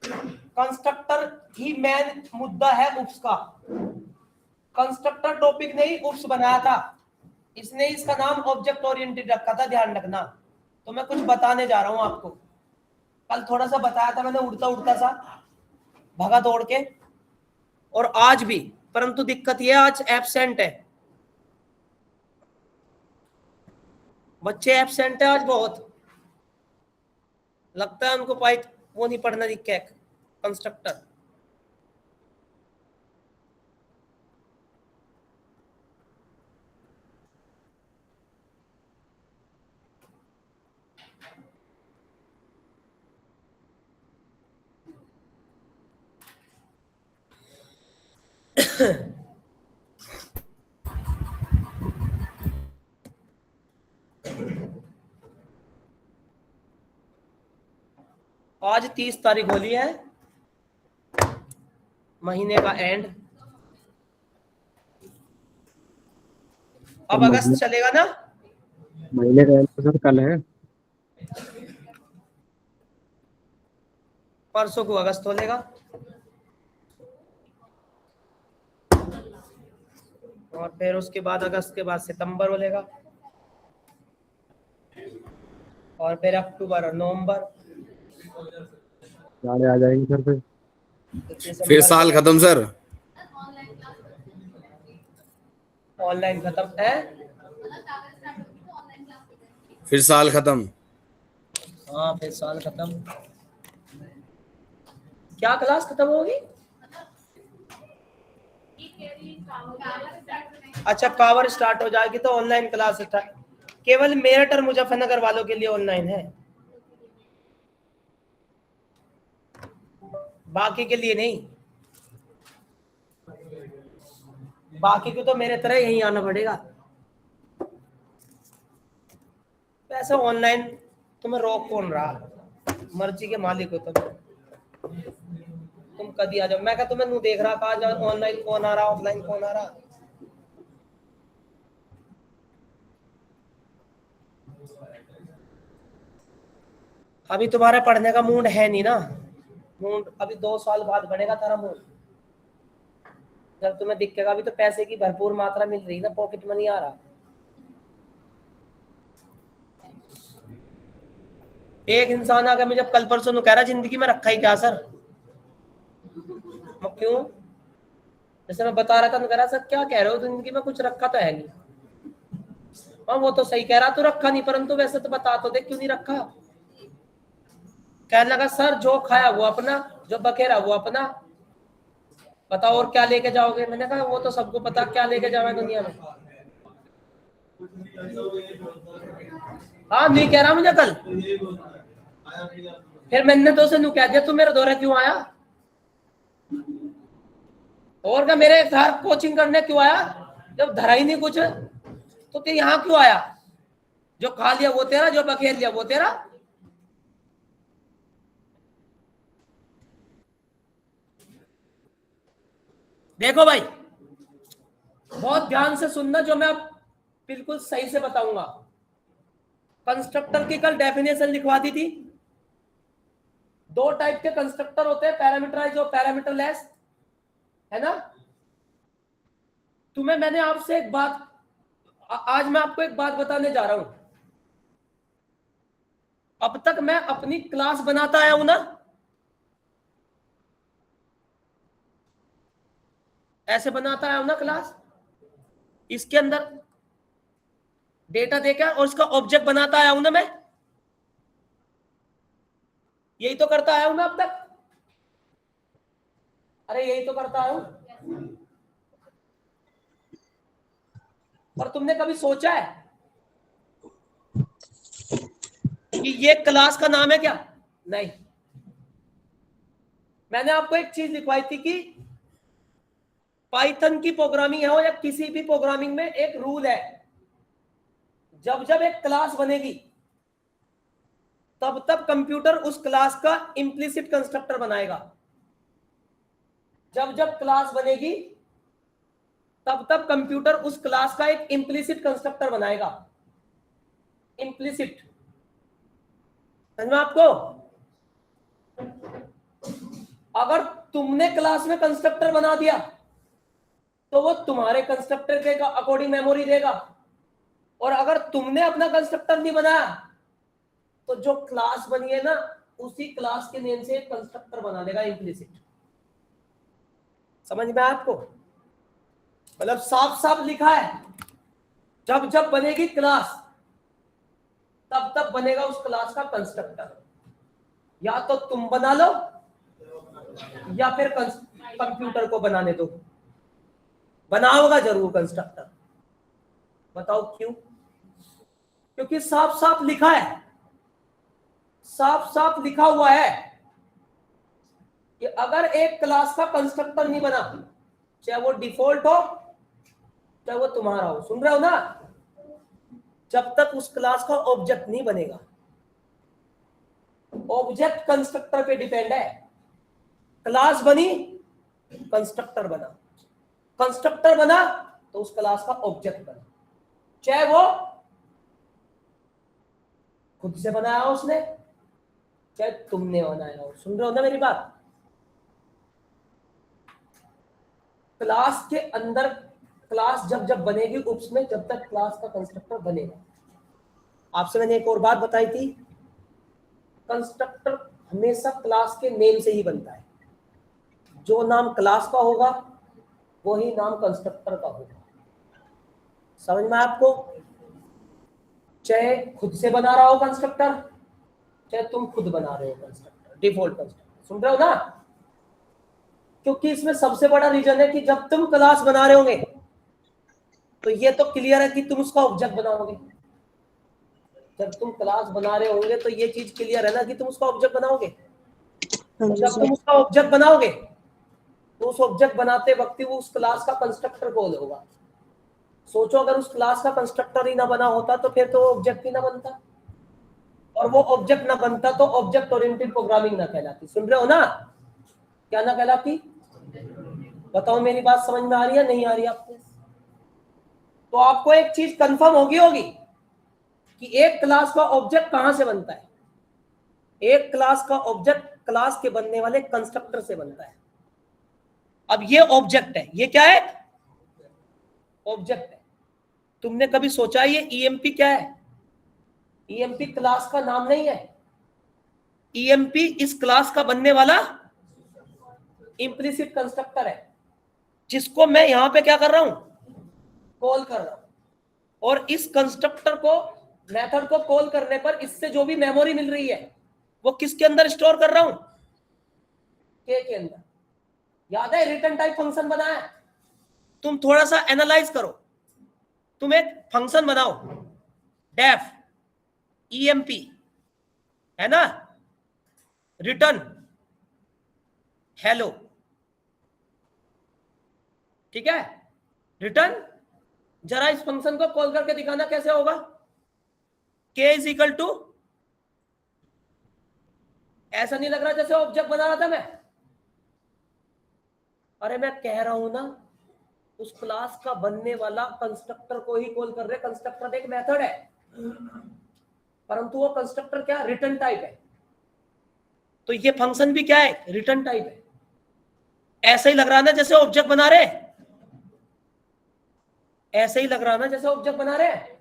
Constructor ही main मुद्दा है उप्स का। कंस्ट्रक्टर टॉपिक ने ही उप्स बनाया था, इसने इसका नाम ऑब्जेक्ट ओरिएंटेड रखा था, ध्यान रखना। तो मैं कुछ बताने जा रहा हूं आपको। कल थोड़ा सा बताया था मैंने, उड़ता उड़ता सा भगा दौड़ के, और आज भी, परंतु दिक्कत यह आज एब्सेंट है, बच्चे एब्सेंट है आज बहुत। लगता है उनको पाइथ वो नहीं पढ़ना दिख है, कंस्ट्रक्टर। आज 30 तारीख होली है, महीने का एंड। अब अगस्त चलेगा ना? महीने का एंड तो सर कल है। परसों को अगस्त होलेगा, और फिर उसके बाद अगस्त के बाद सितंबर होलेगा, और फिर अक्टूबर और नवंबर, जाने आ जाएंगे सर फिर साल खत्म सर। ऑनलाइन खत्म है, फिर साल खत्म। हाँ फिर साल खत्म। क्या क्लास खत्म होगी? अच्छा, कावर स्टार्ट हो जाएगी तो ऑनलाइन क्लास स्टार्ट। केवल मेरठ और मुजफ्फरनगर वालों के लिए ऑनलाइन है, बाकी के लिए नहीं। बाकी को तो मेरे तरह यहीं आना पड़ेगा। वैसे ऑनलाइन तुम्हें रोक कौन रहा, मर्जी के मालिक हो तुम कभी आ जाओ। मैं क्या तुम्हें नहीं देख रहा, कहा जाओ ऑनलाइन कौन आ रहा, ऑफलाइन कौन आ रहा। अभी तुम्हारे पढ़ने का मूड है नहीं ना, मूड अभी 2 साल बाद बढ़ेगा तारा मूड, जब तुम्हें दिखेगा। अभी तो पैसे की भरपूर मात्रा मिल रही ना, पॉकेट मनी आ रहा। एक इंसान आकर मुझे कल परसों कह रहा जिंदगी में रखा ही क्या सर, क्यों? जैसे मैं बता रहा था, कह रहा सर क्या कह रहे हो, जिंदगी में कुछ रखा तो है नहीं। हाँ वो तो सही कह रहा, तू रखा नहीं, परंतु वैसे तो बता तो दे क्यों नहीं रखा। कहने लगा सर जो खाया वो अपना, जो बखेरा वो अपना, बताओ और क्या लेके जाओगे। मैंने कहा वो तो सबको पता क्या लेके जाओगे दुनिया में। हाँ नहीं कह रहा मुझे कल, फिर मैंने तो उसे नु कह दिया तू मेरे दौरे क्यों आया, और क्या मेरे घर कोचिंग करने क्यों आया, जब धरा ही नहीं कुछ तो यहाँ क्यों आया। जो खा लिया वो तेरा, जो बखेर लिया वो तेरा। देखो भाई बहुत ध्यान से सुनना, जो मैं अब बिल्कुल सही से बताऊंगा। कंस्ट्रक्टर की कल डेफिनेशन लिखवा दी थी। 2 टाइप के कंस्ट्रक्टर होते हैं, पैरामीटराइज और पैरामीटरलेस, है ना। तुम्हें मैंने आपसे एक बात, आज मैं आपको एक बात बताने जा रहा हूं। अब तक मैं अपनी क्लास बनाता आया हूं ना, ऐसे बनाता आया हूं ना क्लास, इसके अंदर डेटा देकर और इसका ऑब्जेक्ट बनाता आया हूं ना मैं, यही तो करता आया हूं ना अब तक। अरे यही तो करता आया हूं। और तुमने कभी सोचा है कि ये क्लास का नाम है क्या? नहीं। मैंने आपको एक चीज लिखवाई थी कि पाइथन की प्रोग्रामिंग है या किसी भी प्रोग्रामिंग में एक रूल है, जब जब एक क्लास बनेगी तब तब कंप्यूटर उस क्लास का इंप्लिसिट कंस्ट्रक्टर बनाएगा। जब जब क्लास बनेगी तब तब कंप्यूटर उस क्लास का एक इंप्लिसिट कंस्ट्रक्टर बनाएगा। इंप्लिसिट, समझ में आपको? अगर तुमने क्लास में कंस्ट्रक्टर बना दिया तो वो तुम्हारे कंस्ट्रक्टर के अकॉर्डिंग मेमोरी देगा, और अगर तुमने अपना कंस्ट्रक्टर नहीं बनाया तो जो क्लास बनी है ना उसी क्लास के नेम से एक कंस्ट्रक्टर बना देगा इम्प्लिसिट। समझ में आया आपको? मतलब साफ साफ लिखा है, जब जब बनेगी क्लास तब तब बनेगा उस क्लास का कंस्ट्रक्टर। या तो तुम बना लो या फिर कंप्यूटर को बनाने दो, बनाओगा जरूर कंस्ट्रक्टर। बताओ क्यों? क्योंकि साफ साफ लिखा है, साफ साफ लिखा हुआ है कि अगर एक क्लास का कंस्ट्रक्टर नहीं बना, चाहे वो डिफॉल्ट हो चाहे वो तुम्हारा हो, सुन रहे हो ना, जब तक उस क्लास का ऑब्जेक्ट नहीं बनेगा। ऑब्जेक्ट कंस्ट्रक्टर पे डिपेंड है। क्लास बनी, कंस्ट्रक्टर बना, कंस्ट्रक्टर बना तो उस क्लास का ऑब्जेक्ट बना, चाहे वो खुद से बनाया हो उसने चाहे तुमने बनाया हो। सुन रहे हो ना मेरी बात? क्लास के अंदर क्लास जब जब बनेगी उप्स में, जब तक क्लास का कंस्ट्रक्टर बनेगा। आपसे मैंने एक और बात बताई थी, कंस्ट्रक्टर हमेशा क्लास के नेम से ही बनता है। जो नाम क्लास का होगा वही नाम कंस्ट्रक्टर का होगा। समझ में आपको? चाहे खुद से बना रहा हो कंस्ट्रक्टर चाहे तुम खुद बना रहे हो कंस्ट्रक्टर, डिफॉल्ट कंस्ट्रक्टर। सुन रहे हो ना? क्योंकि इसमें सबसे बड़ा रीजन है कि जब तुम क्लास बना रहे होंगे तो ये तो क्लियर है कि तुम उसका ऑब्जेक्ट बनाओगे। जब तुम क्लास बना रहे होंगे तो ये चीज क्लियर है ना कि तुम उसका ऑब्जेक्ट बनाओगे। तो जब तुम उसका ऑब्जेक्ट बनाओगे तो उस ऑब्जेक्ट बनाते वक्त वो उस क्लास का कंस्ट्रक्टर कॉल होगा। सोचो अगर उस क्लास का कंस्ट्रक्टर ही ना बना होता तो फिर तो ऑब्जेक्ट ही ना बनता, और वो ऑब्जेक्ट ना बनता तो ऑब्जेक्ट ओरिएंटेड प्रोग्रामिंग ना कहलाती। सुन रहे हो ना? क्या ना कहलाती? बताओ मेरी बात समझ में आ रही है नहीं आ रही आपको? तो आपको एक चीज कंफर्म होगी कि एक क्लास का ऑब्जेक्ट कहां से बनता है। एक क्लास का ऑब्जेक्ट क्लास के बनने वाले कंस्ट्रक्टर से बनता है। अब ये ऑब्जेक्ट है, ये क्या है? ऑब्जेक्ट है। तुमने कभी सोचा ये ईएमपी क्या है? ईएमपी क्लास का नाम नहीं है। ईएमपी इस क्लास का बनने वाला इम्प्लिसिट कंस्ट्रक्टर है, जिसको मैं यहां पे क्या कर रहा हूं? कॉल कर रहा हूं। और इस कंस्ट्रक्टर को, मेथड को कॉल करने पर इससे जो भी मेमोरी मिल रही है वो किसके अंदर स्टोर कर रहा हूं? के अंदर। याद है रिटर्न टाइप फंक्शन बनाया? तुम थोड़ा सा एनालाइज करो। तुम एक फंक्शन बनाओ डेफ ईएमपी, है ना, रिटर्न हेलो, ठीक है? रिटर्न, जरा इस फंक्शन को कॉल करके दिखाना कैसे होगा। k इज इक्वल टू, ऐसा नहीं लग रहा जैसे ऑब्जेक्ट बना रहा था मैं? अरे मैं कह रहा हूं ना, उस क्लास का बनने वाला कंस्ट्रक्टर को ही कॉल कर रहे। कंस्ट्रक्टर एक मेथड है, परंतु वो कंस्ट्रक्टर क्या? रिटर्न टाइप है। तो ये फंक्शन भी क्या है? रिटर्न टाइप है। ऐसे ही लग रहा ना जैसे ऑब्जेक्ट बना रहे, ऐसे ही लग रहा ना जैसे ऑब्जेक्ट बना रहे।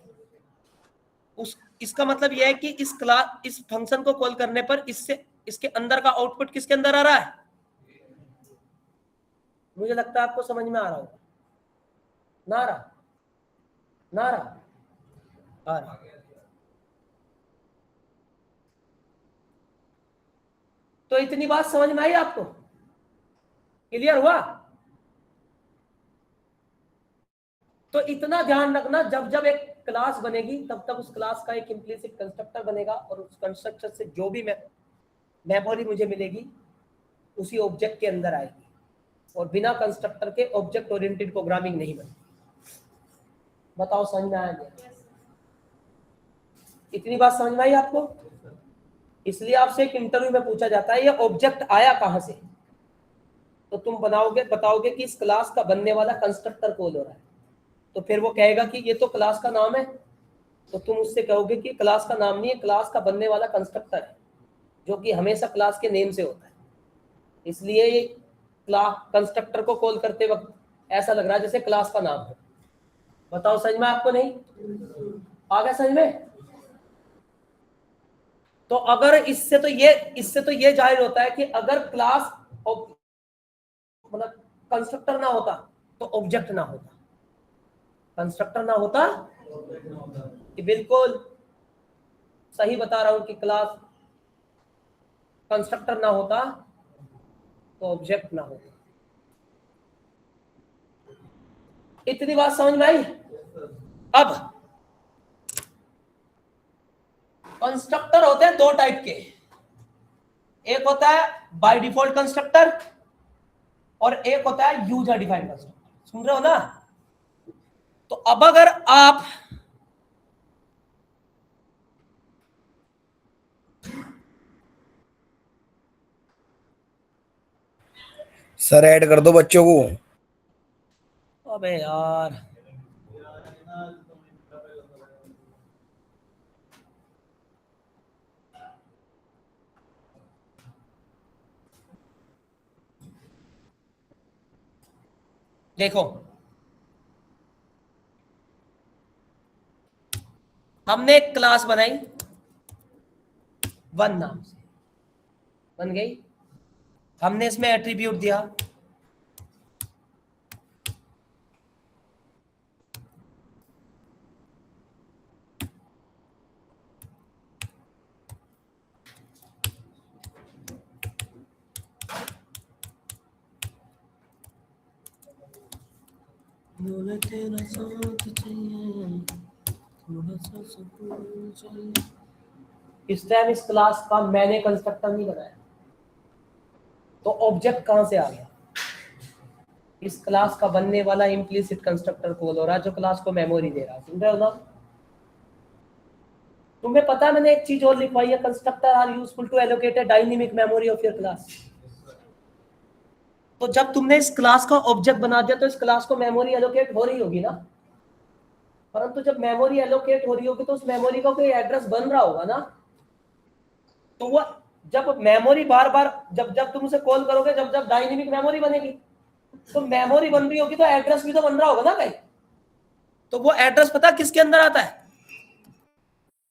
इसका मतलब यह है कि इस फंक्शन को कॉल करने पर इससे इसके अंदर का आउटपुट किसके अंदर आ रहा है? मुझे लगता है आपको समझ में आ रहा होगा। ना आ रहा? ना आ रहा? आ रहा। तो इतनी बात समझ में आई आपको? क्लियर हुआ? तो इतना ध्यान रखना, जब जब एक क्लास बनेगी तब तक उस क्लास का एक इम्प्लिसिट कंस्ट्रक्टर बनेगा, और उस कंस्ट्रक्टर से जो भी मेमोरी मुझे मिलेगी उसी ऑब्जेक्ट के अंदर आएगी, और बिना कंस्ट्रक्टर के ऑब्जेक्ट ओरिएंटेड प्रोग्रामिंग नहीं बनती। बताओ समझ में आया? इतनी बात समझ में आई आपको? इसलिए आपसे एक इंटरव्यू में पूछा जाता है ये ऑब्जेक्ट आया कहां से, तो तुम बताओगे कि इस क्लास का बनने वाला कंस्ट्रक्टर कॉल हो रहा है। तो फिर वो कहेगा कि ये तो क्लास का नाम है, तो तुम उससे कहोगे कि क्लास का नाम नहीं है, क्लास का बनने वाला कंस्ट्रक्टर है, जो कि हमेशा क्लास के नेम से होता है। इसलिए क्लास कंस्ट्रक्टर को कॉल करते वक्त ऐसा लग रहा है जैसे क्लास का नाम है। बताओ समझ में आपको? नहीं आ गया समझ में? तो अगर इससे तो ये जाहिर होता है कि अगर क्लास मतलब कंस्ट्रक्टर ना होता तो ऑब्जेक्ट ना होता, कंस्ट्रक्टर ना होता। कि बिल्कुल सही बता रहा हूं कि क्लास कंस्ट्रक्टर ना होता तो ऑब्जेक्ट ना होता। इतनी बात समझ में आई? अब कंस्ट्रक्टर होते हैं दो टाइप के, एक होता है बाय डिफॉल्ट कंस्ट्रक्टर और एक होता है यूजर डिफाइंड कंस्ट्रक्टर। सुन रहे हो ना? तो अब अगर आप सर ऐड कर दो बच्चों को। अबे यार देखो, हमने एक क्लास बनाई वन नाम से, बन गई। हमने इसमें एट्रीब्यूट दिया, तेरा साथ चाहिए, थोड़ा सा सुकून चाहिए। इस टाइम इस क्लास का मैंने कंस्ट्रक्टर नहीं बनाया, तो ऑब्जेक्ट कहां से आ गया? इस क्लास का बनने वाला इम्प्लिसिट कंस्ट्रक्टर कॉल हो रहा है जो क्लास को मेमोरी दे रहा है। सुन रहे हो ना? तुम्हें पता है मैंने एक चीज और लिखवाई है, constructor are useful to allocate a dynamic memory of your class. तो जब तुमने इस क्लास का ऑब्जेक्ट बना दिया तो इस क्लास को मेमोरी एलोकेट हो रही होगी ना, परंतु जब मेमोरी एलोकेट हो रही होगी तो उस मेमोरी का कोई एड्रेस बन रहा होगा ना। तो वो जब मेमोरी बार बार जब जब तुम उसे कॉल करोगे, जब जब डायनेमिक मेमोरी बनेगी, तो मेमोरी बन रही होगी तो एड्रेस भी तो बन रहा होगा ना कहीं। तो वो एड्रेस पता किसके अंदर आता है?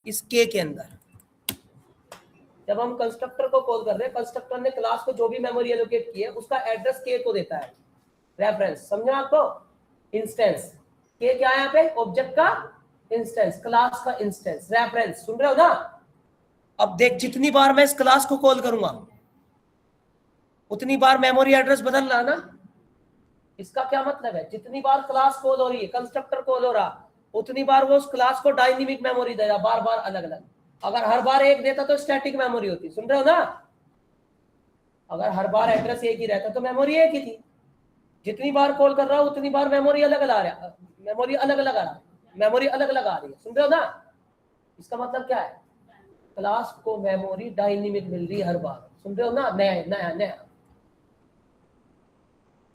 इस के अंदर। जब हम कंस्ट्रक्टर को कॉल कर रहे हैं, कंस्ट्रक्टर ने क्लास को जो भी मेमोरी एलोकेट की है उसका एड्रेस के को देता है। रेफरेंस समझा आपको? इंस्टेंस के क्या है यहाँ पे? ऑब्जेक्ट का इंस्टेंस, क्लास का इंस्टेंस। रेफरेंस सुन रहे हो ना? अब देख, जितनी बार मैं इस क्लास को कॉल करूंगा उतनी बार मेमोरी एड्रेस बदल रहा ना। इसका क्या मतलब है? जितनी बार क्लास कॉल हो रही है, कंस्ट्रक्टर कॉल हो रहा, उतनी बार वो उस क्लास को डायनेमिक मेमोरी देगा, बार बार अलग अलग। अगर हर बार एक देता तो स्टैटिक मेमोरी होती। सुन रहे हो ना? अगर हर बार एड्रेस एक ही रहता तो मेमोरी एक ही थी। जितनी बार कॉल कर रहा हूं उतनी बार मेमोरी अलग अलग आ रहा है, मेमोरी अलग अलग आ रहा है, मेमोरी अलग अलग आ रही है। सुन रहे हो ना? इसका मतलब क्या है? क्लास को मेमोरी डायनेमिक मिल रही है हर बार। सुन रहे हो ना? नया नया नया।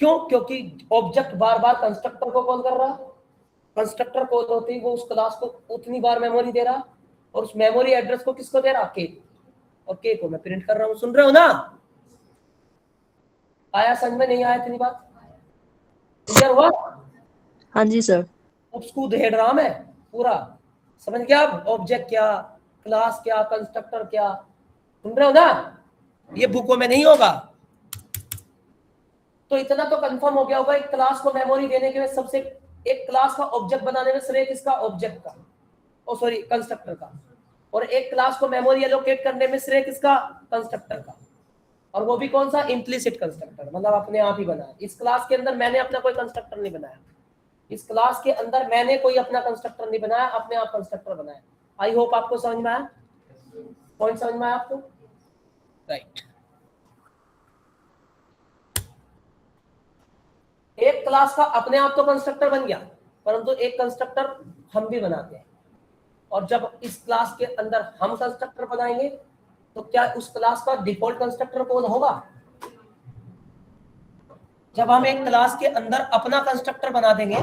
क्यों? क्योंकि ऑब्जेक्ट बार बार कंस्ट्रक्टर को कॉल कर रहा, कंस्ट्रक्टर कॉल होती वो उस क्लास को उतनी बार मेमोरी दे रहा, और उस मेमोरी एड्रेस को किसको दे रहा? के। और के को मैं प्रिंट कर रहा हूं। सुन रहे हो ना? आया समझ में? नहीं आया? इतनी बात क्लियर हुआ? हाँ जी सर। उसको धेड़ रहा मैं पूरा, समझ गया? ऑब्जेक्ट क्या, क्लास क्या, कंस्ट्रक्टर क्या। सुन रहे हो ना? ये बुकों में नहीं होगा। तो इतना तो कंफर्म हो गया होगा, एक क्लास को मेमोरी देने के लिए सबसे, एक क्लास का ऑब्जेक्ट बनाने में श्रेय किसका? ऑब्जेक्ट का, ओ सॉरी कंस्ट्रक्टर का। और एक क्लास को मेमोरी एलोकेट करने में श्रेय किसका? कंस्ट्रक्टर का। और वो भी कौन सा? इम्प्लिसिट कंस्ट्रक्टर, मतलब अपने आप ही बनाया। इस क्लास के अंदर मैंने अपना कोई कंस्ट्रक्टर नहीं बनाया, इस क्लास के अंदर मैंने कोई अपना कंस्ट्रक्टर नहीं बनाया, अपने आप कंस्ट्रक्टर बनाया। आई होप आपको समझ में आया? पॉइंट समझ में आया आपको? राइट। एक क्लास का अपने आप तो कंस्ट्रक्टर बन गया, परंतु एक कंस्ट्रक्टर हम भी बनाते हैं। और जब इस क्लास के अंदर हम कंस्ट्रक्टर बनाएंगे तो क्या उस क्लास का डिफॉल्ट कंस्ट्रक्टर कौन होगा? जब हम एक क्लास के अंदर अपना कंस्ट्रक्टर बना देंगे,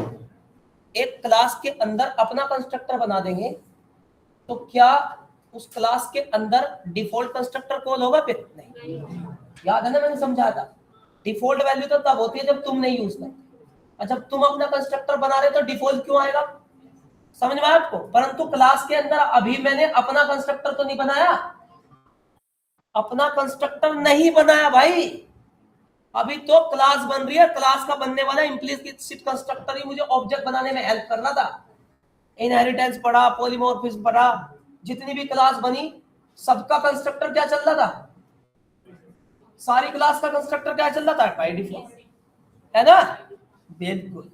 एक क्लास के अंदर अपना कंस्ट्रक्टर बना देंगे, तो क्या उस क्लास के अंदर डिफॉल्ट कंस्ट्रक्टर कॉल होगा? फिर नहीं। याद है ना, मैंने समझाया था डिफॉल्ट वैल्यू तो तब होती है जब तुम नहीं यूज करते, और जब तुम अपना कंस्ट्रक्टर बना रहे हो तो डिफॉल्ट क्यों आएगा, समझ में आया आपको। परंतु क्लास के अंदर अभी मैंने अपना कंस्ट्रक्टर तो नहीं बनाया, अपना कंस्ट्रक्टर नहीं बनाया भाई, अभी तो क्लास बन रही है, क्लास का बनने वाला इम्प्लिसिट कंस्ट्रक्टर ही मुझे ऑब्जेक्ट बनाने में हेल्प कर रहा था। इनहेरिटेंस पढ़ा, पॉलीमॉर्फिज्म पढ़ा, जितनी भी क्लास बनी सबका कंस्ट्रक्टर क्या चल रहा था, सारी क्लास का कंस्ट्रक्टर क्या चल रहा था, बाय डिफॉल्ट, है ना, बिल्कुल।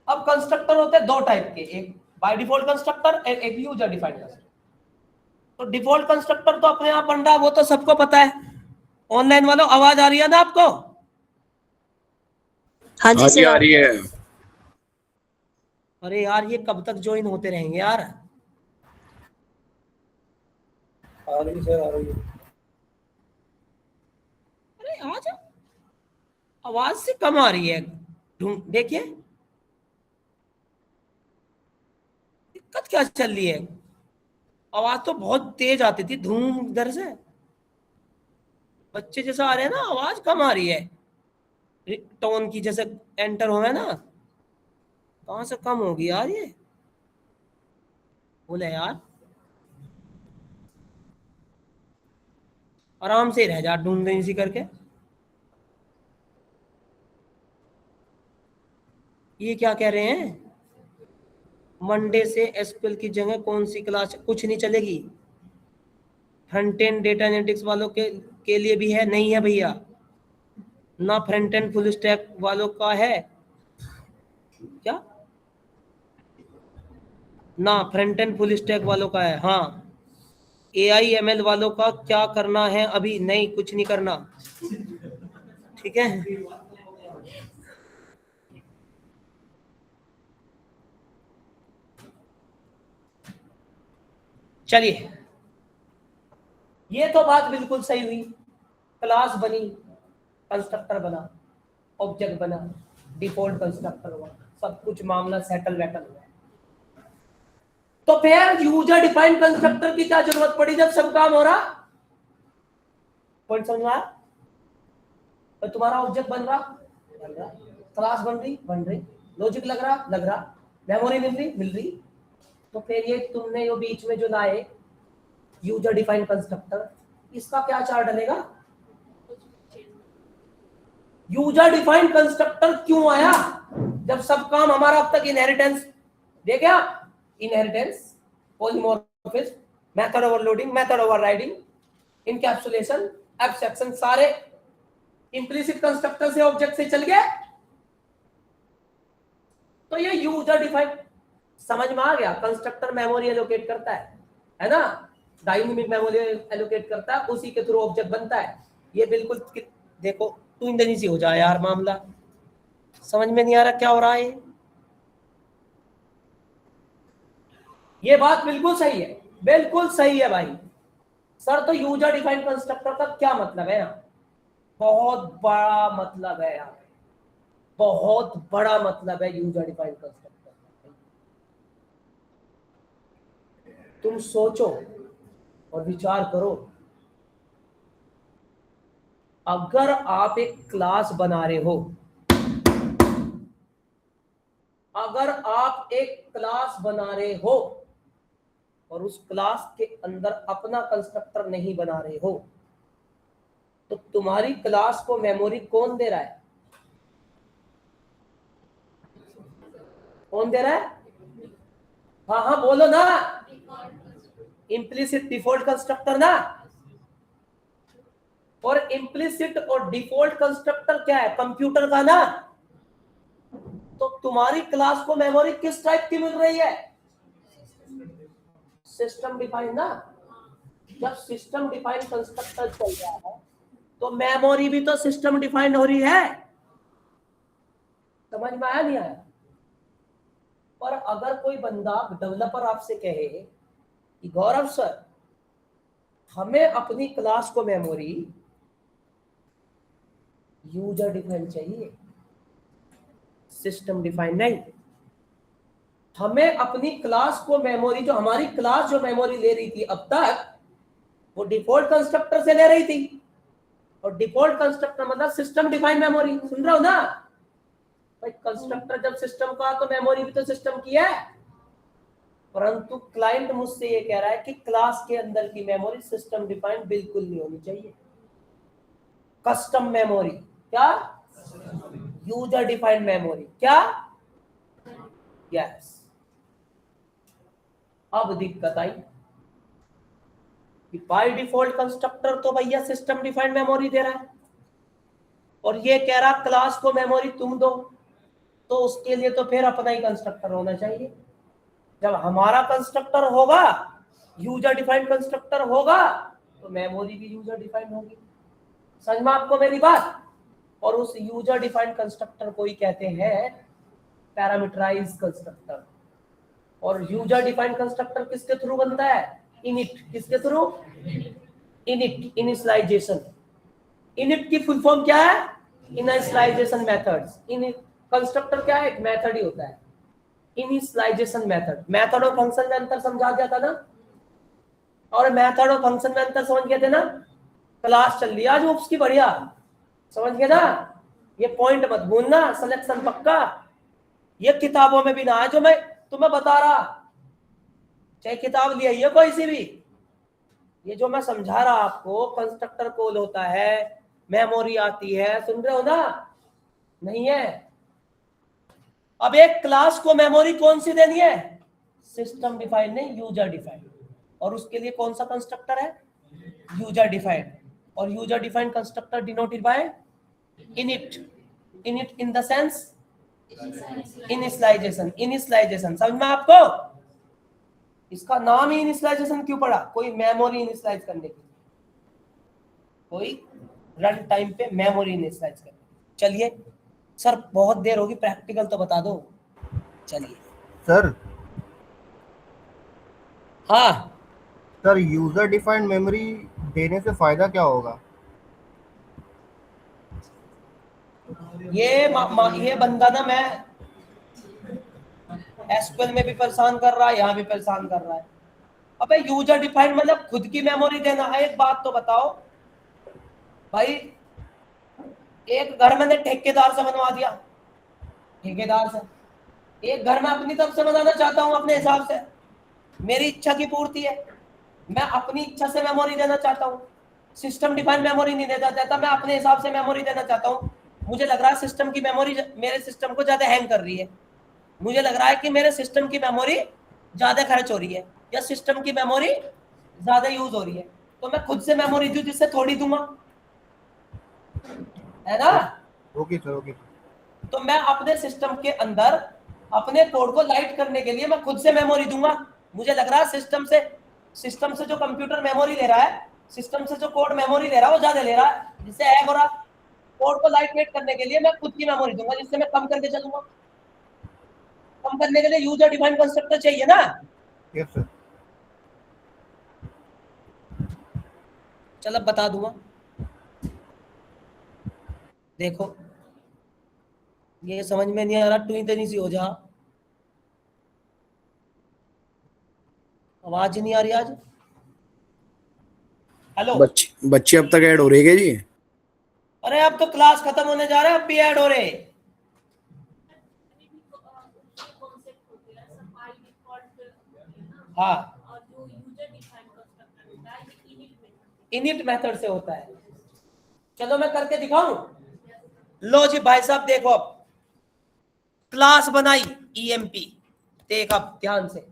अब कंस्ट्रक्टर होते हैं दो टाइप के, एक बाय डिफॉल्ट कंस्ट्रक्टर, एक यूजर डिफाइंड कंस्ट्रक्टर। तो डिफॉल्ट कंस्ट्रक्टर तो अपने आप बन रहा, वो तो सबको पता है। ऑनलाइन वालों आवाज आ रही है ना आपको? हाँ जी हाँ जी सर। आ रही है। अरे यार ये कब तक ज्वाइन होते रहेंगे यार। आ रही सर, आ रही है। अरे आ जाओ, आवाज से कम आ रही है, ढूंढ देखिए दिक्कत क्या चल रही है। आवाज तो बहुत तेज आती थी, धूम इधर से बच्चे जैसा आ रहे हैं ना, आवाज कम आ रही है टोन की, जैसे एंटर हो गया ना, कहां से कम होगी यार ये, बोले यार आराम से रह जा, ढूंढ दे इसी करके। ये क्या कह रहे हैं, मंडे से एसक्यूएल की जगह कौन सी क्लास, कुछ नहीं चलेगी। फ्रंट एंड डेटा एनालिटिक्स वालों के लिए भी है, नहीं है भैया, ना फ्रंट एंड फुल स्टैक वालों का है, क्या ना फ्रंट एंड फुल स्टैक वालों का है। हाँ, AIML वालों का क्या करना है, अभी नहीं, कुछ नहीं करना, ठीक है। चलिए, ये तो बात बिल्कुल सही हुई, क्लास बनी, कंस्ट्रक्टर बना, ऑब्जेक्ट बना, डिफॉल्ट कंस्ट्रक्टर हुआ, सब कुछ मामला सेटल वेटल हुआ। तो फिर यूजर डिफाइंड कंस्ट्रक्टर की क्या जरूरत पड़ी जब सब काम हो रहा, पॉइंट समझ में आया? तो तुम्हारा ऑब्जेक्ट बन रहा, क्लास बन रही, लॉजिक लग रहा, मेमोरी मिल रही, तो फिर ये तुमने जो बीच में जो लाए यूजर डिफाइंड कंस्ट्रक्टर, इसका क्या चार्ट डलेगा? यूजर डिफाइंड कंस्ट्रक्टर क्यों आया जब सब काम हमारा अब तक इनहेरिटेंस दे गया, inheritance, polymorphism, method overloading, method overriding, encapsulation, abstraction, सारे इंप्लिसिट कंस्ट्रक्टर से ऑब्जेक्ट से चल गए। तो ये यूजर डिफाइंड समझ में आ गया, कंस्ट्रक्टर मेमोरी एलोकेट करता है ना, डायनेमिक मेमोरी एलोकेट करता है, उसी के थ्रू ऑब्जेक्ट बनता है। ये बिल्कुल देखो टू इंदनी सी हो जाए यार मामला, समझ में नहीं आ रहा क्या हो रहा है। ये बात बिल्कुल सही है, बिल्कुल सही है भाई। सर तो यूजर डिफाइंड कंस्ट्रक्टर का क्या मतलब है यार, बहुत बड़ा मतलब है यार, बहुत बड़ा मतलब है यूजर डिफाइंड कंस्ट्रक्टर। तुम सोचो और विचार करो, अगर आप एक क्लास बना रहे हो, अगर आप एक क्लास बना रहे हो और उस क्लास के अंदर अपना कंस्ट्रक्टर नहीं बना रहे हो, तो तुम्हारी क्लास को मेमोरी कौन दे रहा है? कौन दे रहा है? हाँ हाँ बोलो ना, इम्प्लिसिट डिफॉल्ट कंस्ट्रक्टर ना। और इम्प्लिसिट और डिफॉल्ट कंस्ट्रक्टर क्या है? कंप्यूटर का ना। तो तुम्हारी क्लास को मेमोरी किस टाइप की मिल रही है? सिस्टम डिफाइंड ना। जब सिस्टम डिफाइंड कंस्ट्रक्टर चल रहा है तो मेमोरी भी तो सिस्टम डिफाइंड हो रही है। समझ में आया नहीं आया? पर अगर कोई बंदा डेवलपर आपसे कहे कि गौरव सर हमें अपनी क्लास को मेमोरी यूजर डिफाइंड चाहिए, सिस्टम डिफाइंड नहीं, हमें अपनी क्लास को मेमोरी, जो हमारी क्लास जो मेमोरी ले रही थी अब तक, वो डिफॉल्ट कंस्ट्रक्टर से ले रही थी, और डिफॉल्ट कंस्ट्रक्टर मतलब सिस्टम डिफाइंड मेमोरी। सुन रहे हो ना भाई, कंस्ट्रक्टर जब सिस्टम का तो मेमोरी भी तो सिस्टम की है। परंतु क्लाइंट मुझसे ये कह रहा है कि क्लास के अंदर की मेमोरी सिस्टम डिफाइंड बिल्कुल नहीं होनी चाहिए, कस्टम मेमोरी। क्या? User defined memory. क्या? यस। अब दिक्कत आई कि बाय डिफॉल्ट कंस्ट्रक्टर तो भैया सिस्टम डिफाइंड मेमोरी दे रहा है, और ये कह रहा क्लास को मेमोरी तुम दो, तो उसके लिए तो फिर अपना ही कंस्ट्रक्टर होना चाहिए। जब हमारा कंस्ट्रक्टर होगा, यूजर डिफाइंड कंस्ट्रक्टर होगा, तो मेमोरी भी यूजर डिफाइंड होगी। समझ में आपको मेरी बात? और उस यूजर डिफाइंड कंस्ट्रक्टर को ही कहते हैं पैरामीटराइज कंस्ट्रक्टर। और यूजर डिफाइंड कंस्ट्रक्टर किसके थ्रू बनता है? इनिट। किसके थ्रू? Init, initialisation. इनिट की फुल फॉर्म क्या है? Initialisation methods. इनिट कंस्ट्रक्टर क्या है? एक मेथड ही होता है, इनिशियलाइजेशन मेथड। मेथड और फंक्शन में अंतर समझा दिया था ना, और मेथड और फंक्शन में अंतर समझ गए थे ना। क्लास चल रही है आज ओप्स की, बढ़िया समझ गए ना। ये पॉइंट मत भूलना, सिलेक्शन पक्का। ये किताबों में भी ना है जो मैं तुम्हें बता रहा, चाहे किताब लिया है कोई सी भी, ये जो मैं समझा रहा आपको, कंस्ट्रक्टर कॉल होता है, मेमोरी आती है, सुन रहे हो ना? नहीं है। अब एक क्लास को मेमोरी कौन सी देनी है? सिस्टम डिफाइंड नहीं, यूजर डिफाइंड। और उसके लिए कौन सा कंस्ट्रक्टर है? User defined. और user defined constructor denoted by init. Init in the sense initialization. Initialization समझ में आपको? इसका नाम ही इनिशियलाइजेशन क्यों पड़ा? कोई मेमोरी इनिशियलाइज करने के लिए, कोई रन टाइम पे मेमोरी इनिशियलाइज करने। चलिए सर, बहुत देर होगी, प्रैक्टिकल तो बता दो। चलिए सर। हाँ सर, यूजर डिफाइंड मेमोरी देने से फायदा क्या होगा? ये बंदा ना, मैं एसक्यूएल में भी परेशान कर रहा है, यहाँ भी परेशान कर रहा है। अबे यूजर डिफाइंड मतलब खुद की मेमोरी देना है। एक बात तो बताओ भाई, एक घर मैंने ठेकेदार से बनवा दिया, ठेकेदार से। एक घर मैं अपनी तरफ से बनाना चाहता हूँ अपने हिसाब से, मेरी इच्छा की पूर्ति है, मैं अपनी इच्छा से मेमोरी देना चाहता हूँ। सिस्टम डिफाइंड मेमोरी नहीं देना चाहता, मैं अपने हिसाब से मेमोरी देना चाहता हूँ। मुझे लग रहा है सिस्टम की मेमोरी मेरे सिस्टम को ज्यादा हैंग कर रही है, मुझे लग रहा है कि मेरे सिस्टम की मेमोरी ज्यादा खर्च हो रही है, या सिस्टम की मेमोरी ज्यादा यूज हो रही है, तो मैं खुद से मेमोरी दूं जिससे थोड़ी दूंगा, है ना? Okay sir, okay. तो मैं अपने सिस्टम के अंदर अपने कोड को लाइट करने के लिए मैं खुद से मेमोरी दूंगा। मुझे लग रहा है सिस्टम से जो कंप्यूटर मेमोरी ले रहा है, सिस्टम से जो कोड मेमोरी ले रहा है वो ज्यादा ले रहा है, जिससे हैंग हो रहा। कोड को लाइट वेट करने के लिए मैं खुद की मेमोरी दूंगा, जिससे मैं कम करके चलूंगा। कम करने के लिए यूजर डिफाइंड कंस्ट्रक्टर चाहिए ना। Yes sir. चल अब बता दूंगा, देखो ये समझ में नहीं आ रहा, टुई तनी सी हो जा। आवाज ही नहीं आ रही आज। हेलो, बच्चे अब तक ऐड हो रहे हैं क्या जी? अरे अब तो क्लास खत्म होने जा रहा है, अब भी ऐड हो रहे। हाँ, इनिट मेथड से होता है। चलो मैं करके दिखाऊं। लो जी भाई साहब, देखो अब क्लास बनाई ईएमपी, देख अब ध्यान से।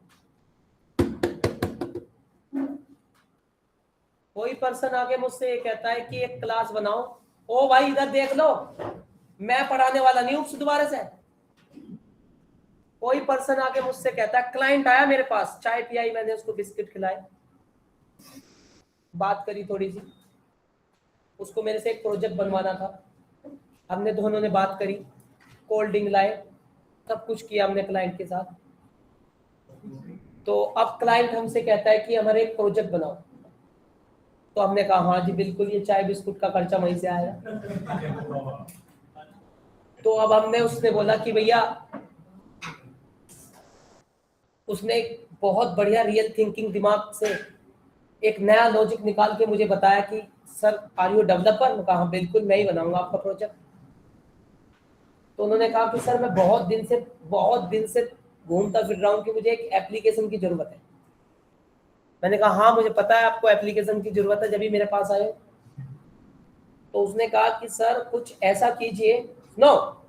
कोई पर्सन आके मुझसे ये कहता है कि एक क्लास बनाओ। ओ भाई इधर देख लो, मैं पढ़ाने वाला नहीं हूं दोबारा से। कोई पर्सन आके मुझसे कहता है, क्लाइंट आया मेरे पास, चाय पिलाई मैंने उसको, बिस्किट खिलाए, बात करी थोड़ी सी, उसको मेरे से एक प्रोजेक्ट बनवाना था, हमने दोनों ने बात करी, कोल्ड ड्रिंक लाए, सब कुछ किया हमने क्लाइंट के साथ। तो अब क्लाइंट हमसे कहता है कि हमारे एक प्रोजेक्ट बनाओ। तो हमने कहा हाँ जी बिल्कुल, ये चाय बिस्कुट का खर्चा वहीं से आएगा। तो अब हमने उसने बोला कि भैया, उसने एक बहुत बढ़िया रियल थिंकिंग दिमाग से एक नया लॉजिक निकाल के मुझे बताया कि सर आर यू डेवलपर? मैं कहा हाँ बिल्कुल, मैं ही बनाऊंगा आपका प्रोजेक्ट। तो उन्होंने कहा कि सर मैं बहुत दिन से घूमता फिर रहा हूँ कि मुझे एक एप्लीकेशन की जरूरत है। मैंने कहा हाँ मुझे पता है आपको एप्लीकेशन की जरूरत है, जब भी मेरे पास आए। तो उसने कहा कि सर कुछ ऐसा कीजिए, नो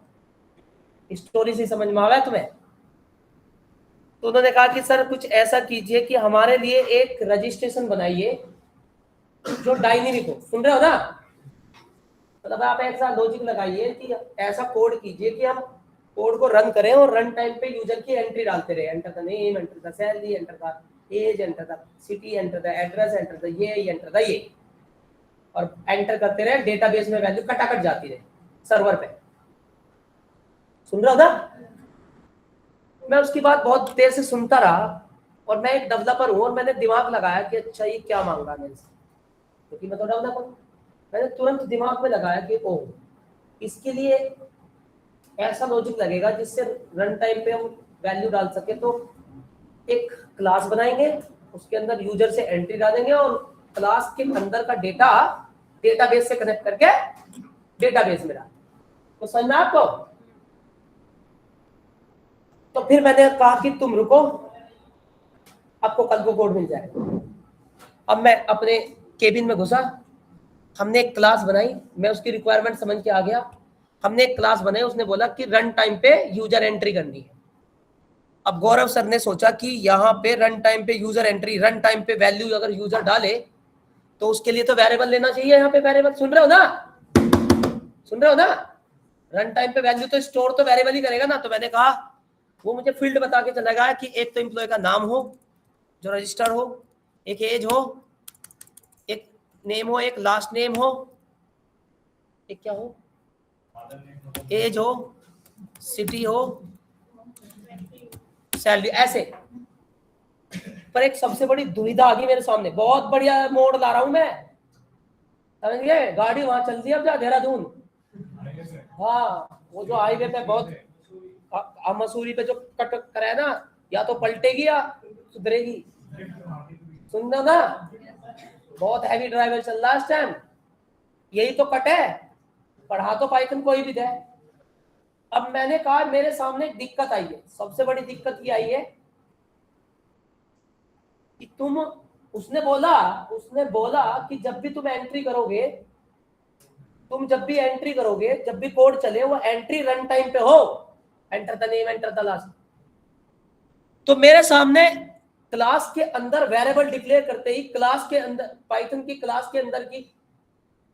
स्टोरी से समझ में आ रहा है तुम्हें? तो उन्होंने कहा कि सर कुछ ऐसा कीजिए कि हमारे लिए एक रजिस्ट्रेशन बनाइए जो डायनेमिक हो। सुन रहे हो ना? मतलब आप ऐसा लॉजिक लगाइए कि ऐसा कोड कीजिए कि हम कोड को रन करें और रन टाइम पे यूजर की एंट्री डालते रहे, enter the name, enter the salary, enter the age, enter the city, enter the address, enter the ये, एंटर द ये, और एंटर करते रहे। डेटाबेस में वैल्यू कटाकट जाती रहे सर्वर पे। सुन रहे हो ना? मैं उसकी बात बहुत देर से सुनता रहा, और मैं एक डेवलपर हूँ और मैंने दिमाग लगाया कि अच्छा ये क्या मांगा मेरे से, क्योंकि मैं तो डेवलपर हूँ। मैंने तुरंत दिमाग में लगाया कि ओह, इसके लिए ऐसा लॉजिक लगेगा जिससे रन टाइम पे हम वैल्यू डाल सके। तो एक क्लास बनाएंगे, उसके अंदर यूजर से एंट्री डालेंगे और क्लास के अंदर का डेटा डेटाबेस से कनेक्ट करके डेटाबेस में डाल। तो समझ में आपको? तो फिर मैंने कहा कि तुम रुको, आपको कल को कोड मिल जाएगा। अब मैं अपने केबिन में घुसा, हमने एक क्लास बनाई, मैं उसकी रिक्वायरमेंट समझ के आ गया। हमने एक क्लास बनाई, उसने बोला कि रन टाइम पे यूजर एंट्री करनी है। अब गौरव सर ने सोचा कि यहाँ पे रन टाइम पे यूजर एंट्री, रन टाइम पे वैल्यू अगर यूजर डाले तो उसके लिए तो वेरिएबल लेना चाहिए। यहाँ पे वेरिएबल, सुन रहे हो ना? सुन रहे हो ना? रन टाइम पे वैल्यू तो स्टोर तो वेरिएबल ही करेगा ना। तो मैंने कहा, वो मुझे फील्ड बता के चला गया कि एक तो एम्प्लॉय का नाम हो जो रजिस्टर हो, एक एज हो, एक नेम हो, एक लास्ट नेम हो, एक क्या हो, एज हो, सिटी हो, सैलरी, ऐसे। पर एक सबसे बड़ी दुविधा आ गई मेरे सामने। बहुत बढ़िया मोड ला रहा हूं मैं, समझ गए? गाड़ी वहां चलती है अब, जा देहरादून। हाँ, वो जो हाईवे पे बहुत मसूरी पे जो कट कराया ना, या तो पलटेगी या सुधरेगी। सुन रहे हो ना? बहुत हैवी ड्राइवर चल रहा है इस टाइम। यही तो कट है, पढ़ा तो पाइथन कोई भी दे। अब मैंने कहा मेरे सामने एक दिक्कत आई है, सबसे बड़ी दिक्कत ये आई है कि उसने बोला कि जब भी तुम एंट्री करोगे, जब भी कोड चले, वो एंट्री रन टाइम पे हो, enter the name, enter the last. तो मेरे सामने क्लास के अंदर वेरिएबल डिक्लेयर करते ही क्लास के अंदर, पाइथन की क्लास के अंदर की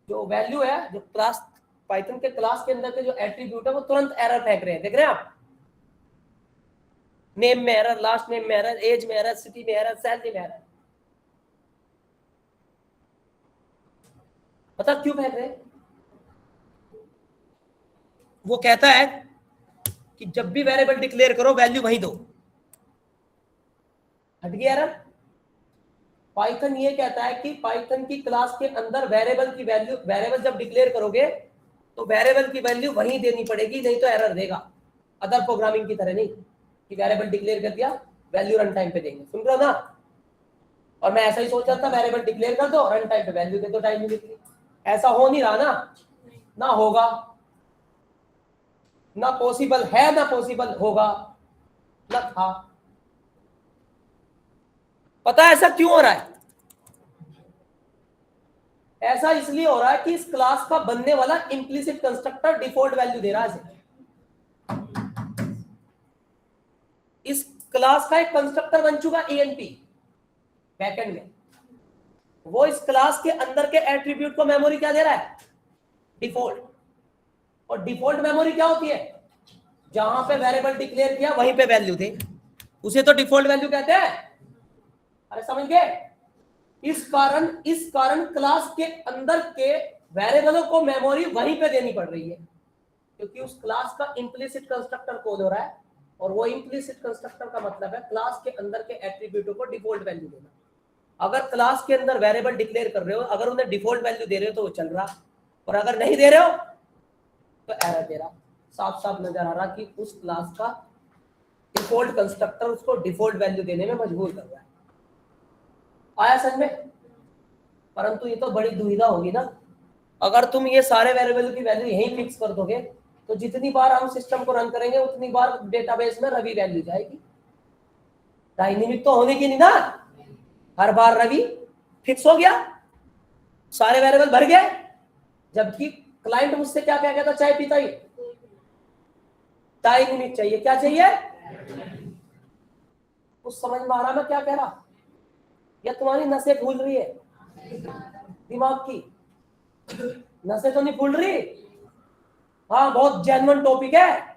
जो वैल्यू है, जो क्लास पाइथन के क्लास के अंदर के जो एट्रीब्यूट है, वो तुरंत एरर फेंक रहे हैं। देख रहे हैं आप? नेम में एरर, लास्ट नेम में एरर, एज में एरर, सिटी में एरर, सैलरी में एरर। पता क्यों फेंक रहे हैं? वो कहता है कि जब भी वेरिएबल डिक्लेयर करो वैल्यू वहीं दो। हट गया एरर। पाइथन ये कहता है कि पाइथन की क्लास के अंदर वेरिएबल की वैल्यू, वेरिएबल जब डिक्लेयर करोगे तो वेरिएबल की वैल्यू वहीं देनी पड़ेगी, नहीं तो एरर देगा। अदर प्रोग्रामिंग की तरह नहीं कि वेरिएबल डिक्लेयर कर दिया, वैल्यू रन टाइम पे देंगे। सुन रहे हो ना? और मैं ऐसा ही सोच रहा था, वेरिएबल डिक्लेयर कर दो, रन टाइम पे वैल्यू दे दो डायनेमिकली। ऐसा हो नहीं रहा ना होगा, ना पॉसिबल है, ना पॉसिबल होगा, ना था। पता है ऐसा क्यों हो रहा है? ऐसा इसलिए हो रहा है कि इस क्लास का बनने वाला इंप्लिसिट कंस्ट्रक्टर डिफॉल्ट वैल्यू दे रहा है। इस क्लास का एक कंस्ट्रक्टर बन चुका ENP बैकएंड में, वो इस क्लास के अंदर के एट्रीब्यूट को मेमोरी क्या दे रहा है? डिफॉल्ट। और डिफॉल्ट मेमोरी क्या होती है? जहां पे वेरिएबल डिक्लेयर किया वहीं पे वैल्यू थे, उसे तो डिफॉल्ट वैल्यू कहते हैं। अरे समझ गए? इस कारण क्लास के अंदर के वेरिएबलों को मेमोरी वहीं पे देनी पड़ रही है, क्योंकि उस क्लास का इंप्लिसिट कंस्ट्रक्टर कॉल हो रहा है, और वो इंप्लिसिट कंस्ट्रक्टर का मतलब है क्लास के अंदर के एट्रीब्यूटों को डिफॉल्ट वैल्यू देना। अगर क्लास के अंदर वेरिएबल डिक्लेयर कर रहे हो, अगर उन्हें डिफॉल्ट वैल्यू दे रहे हो तो वो चल रहा, और अगर नहीं दे रहे हो तो एरर दे रहा। साफ साफ नजर आ रहा कि उस क्लास का डिफॉल्ट कंस्ट्रक्टर उसको डिफॉल्ट वैल्यू देने में मजबूर कर रहा है। आया समझ में? परंतु ये तो बड़ी दुविधा होगी ना, अगर तुम ये सारे वेरिएबल की वैल्यू यहीं फिक्स कर दोगे तो जितनी बार हम सिस्टम को रन करेंगे उतनी बार डेटाबेस में रवि वैल्यू जाएगी। डायनेमिक तो होने की नहीं ना, हर बार रवि फिक्स हो गया, सारे वेरिएबल भर गए, जबकि क्लाइंट मुझसे क्या कह गया था, चाय पीता ही डायनेमिक चाहिए। क्या चाहिए? कुछ समझ में आ रहा मैं क्या कह रहा, या तुम्हारी नसें फूल रही है, दिमाग की नसें तो नहीं फूल रही? हाँ, बहुत जेन्युइन टॉपिक है।